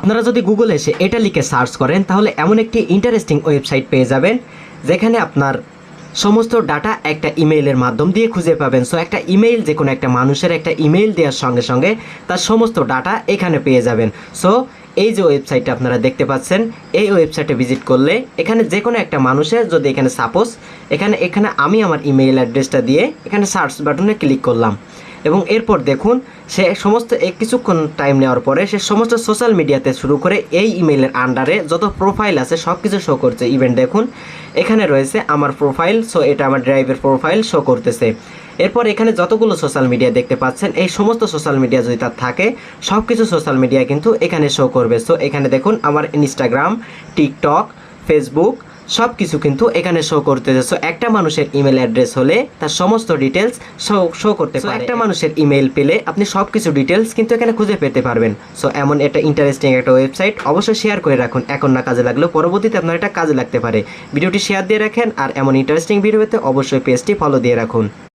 আপনারা যদি গুগলে এসে এটা লিখে সার্চ করেন তাহলে এমন একটি ইন্টারেস্টিং ওয়েবসাইট পেয়ে যাবেন যেখানে আপনার সমস্ত ডাটা একটা ইমেইলের মাধ্যম দিয়ে খুঁজে পাবেন। সো একটা ইমেইল, যে কোনো একটা মানুষের একটা ইমেইল দেওয়ার সঙ্গে সঙ্গে তার সমস্ত ডাটা এখানে পেয়ে যাবেন। সো এই যে ওয়েবসাইটটা আপনারা দেখতে পাচ্ছেন, এই ওয়েবসাইটে ভিজিট করলে এখানে যে কোনো একটা মানুষের যদি এখানে সাপোজ এখানে আমি আমার ইমেইল অ্যাড্রেসটা দিয়ে এখানে সার্চ বাটনে ক্লিক করলাম এবং এরপর দেখুন সে সমস্ত কিছুক্ষণ টাইম নেওয়ার পরে সে সমস্ত সোশ্যাল মিডিয়াতে শুরু করে এই ইমেইলের আন্ডারে যত প্রোফাইল আছে সব কিছু শো করছে। ইভেন দেখুন এখানে রয়েছে আমার প্রোফাইল, সো এটা আমার ড্রাইভের প্রোফাইল শো করতেছে। এরপর এখানে যতগুলো সোশ্যাল মিডিয়া দেখতে পাচ্ছেন এই সমস্ত সোশ্যাল মিডিয়া যদি তার থাকে সব কিছু সোশ্যাল মিডিয়া কিন্তু এখানে শো করবে। সো এখানে দেখুন আমার ইনস্টাগ্রাম, টিকটক, ফেসবুক সব কিছু কিন্তু এখানে শো করতেছে। সো একটা মানুষের ইমেল অ্যাড্রেস হলে তার সমস্ত ডিটেলস শো করতে পারে। একটা মানুষের ইমেল পেলে আপনি সব কিছু ডিটেলস কিন্তু এখানে খুঁজে পেতে পারবেন। সো এমন একটা ইন্টারেস্টিং একটা ওয়েবসাইট, অবশ্যই শেয়ার করে রাখুন। এখন না কাজে লাগলেও পরবর্তীতে আপনার এটা কাজে লাগতে পারে। ভিডিওটি শেয়ার দিয়ে রাখেন আর এমন ইন্টারেস্টিং ভিডিও পেতে অবশ্যই পেজটি ফলো দিয়ে রাখুন।